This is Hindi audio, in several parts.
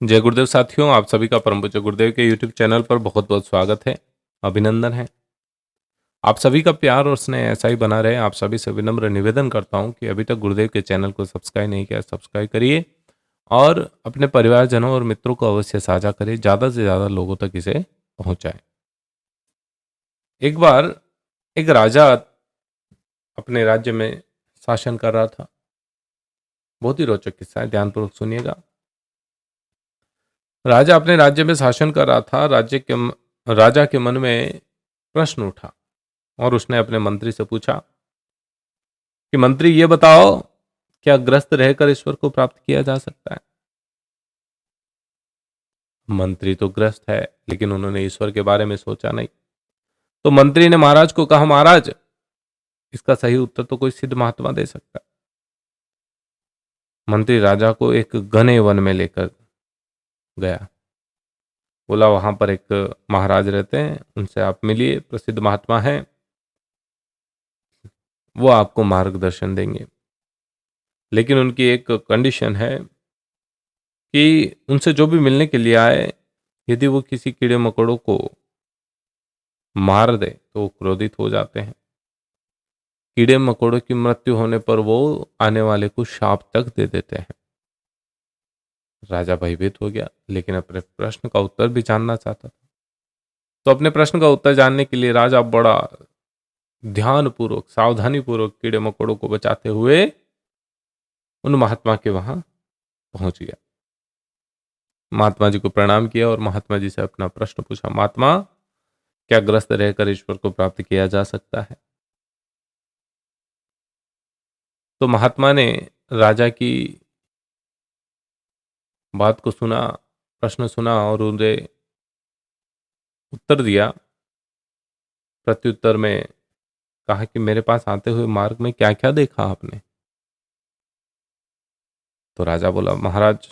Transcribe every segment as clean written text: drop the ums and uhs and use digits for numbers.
जय गुरुदेव साथियों, आप सभी का परम पूज्य गुरुदेव के YouTube चैनल पर बहुत बहुत स्वागत है, अभिनंदन है। आप सभी का प्यार और स्नेह ऐसा ही बना रहे। आप सभी से विनम्र निवेदन करता हूं कि अभी तक गुरुदेव के चैनल को सब्सक्राइब नहीं किया, सब्सक्राइब करिए और अपने परिवारजनों और मित्रों को अवश्य साझा करिए, ज़्यादा से ज़्यादा लोगों तक इसे पहुँचाएँ। एक बार एक राजा अपने राज्य में शासन कर रहा था। बहुत ही रोचक किस्सा है, ध्यानपूर्वक सुनिएगा। राजा अपने राज्य में शासन कर रहा था। राजा के मन में प्रश्न उठा और उसने अपने मंत्री से पूछा कि मंत्री ये बताओ, क्या ग्रस्त रहकर ईश्वर को प्राप्त किया जा सकता है? मंत्री तो ग्रस्त है, लेकिन उन्होंने ईश्वर के बारे में सोचा नहीं। तो मंत्री ने महाराज को कहा, महाराज इसका सही उत्तर तो कोई सिद्ध महात्मा दे सकता है। मंत्री राजा को एक घने वन में लेकर गया। बोला, वहां पर एक महाराज रहते हैं, उनसे आप मिलिए, प्रसिद्ध महात्मा हैं, वो आपको मार्गदर्शन देंगे। लेकिन उनकी एक कंडीशन है कि उनसे जो भी मिलने के लिए आए, यदि वो किसी कीड़े मकोड़ों को मार दे तो वो क्रोधित हो जाते हैं। कीड़े मकोड़ों की मृत्यु होने पर वो आने वाले को शाप तक दे देते हैं। राजा भयभीत हो गया, लेकिन अपने प्रश्न का उत्तर भी जानना चाहता था। तो अपने प्रश्न का उत्तर जानने के लिए राजा बड़ा ध्यानपूर्वक, सावधानी पूर्वक कीड़े मकोड़ों को बचाते हुए उन महात्मा के वहां पहुंच गया। महात्मा जी को प्रणाम किया और महात्मा जी से अपना प्रश्न पूछा, महात्मा क्या ग्रस्त रहकर ईश्वर को प्राप्त किया जा सकता है? तो महात्मा ने राजा की बात को सुना, प्रश्न सुना और उन्हें उत्तर दिया। प्रत्युत्तर में कहा कि मेरे पास आते हुए मार्ग में क्या क्या देखा आपने? तो राजा बोला, महाराज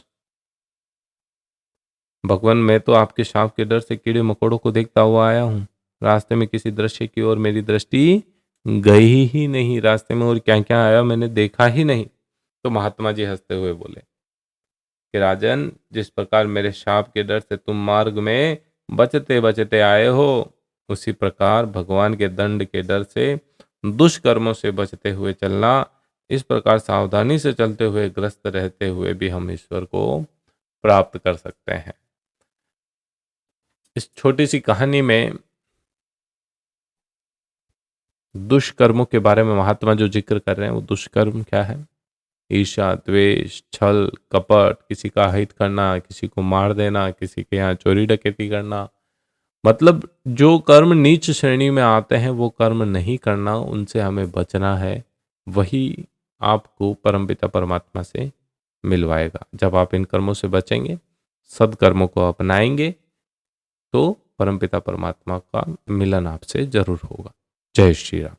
भगवान, मैं तो आपके शाप के डर से कीड़े मकोड़ों को देखता हुआ आया हूं। रास्ते में किसी दृश्य की ओर मेरी दृष्टि गई ही नहीं। रास्ते में और क्या क्या आया मैंने देखा ही नहीं। तो महात्मा जी हंसते हुए बोले कि राजन, जिस प्रकार मेरे शाप के डर से तुम मार्ग में बचते बचते आए हो, उसी प्रकार भगवान के दंड के डर से, दुष्कर्मों से बचते हुए चलना। इस प्रकार सावधानी से चलते हुए, ग्रस्त रहते हुए भी हम ईश्वर को प्राप्त कर सकते हैं। इस छोटी सी कहानी में दुष्कर्मों के बारे में महात्मा जो जिक्र कर रहे हैं, वो दुष्कर्म क्या है? ईर्ष्या, द्वेष, छल, कपट, किसी का हित करना, किसी को मार देना, किसी के यहाँ चोरी डकैती करना, मतलब जो कर्म नीच श्रेणी में आते हैं वो कर्म नहीं करना, उनसे हमें बचना है। वही आपको परमपिता परमात्मा से मिलवाएगा। जब आप इन कर्मों से बचेंगे, सदकर्मों को अपनाएंगे, तो परमपिता परमात्मा का मिलन आपसे जरूर होगा। जय श्री राम।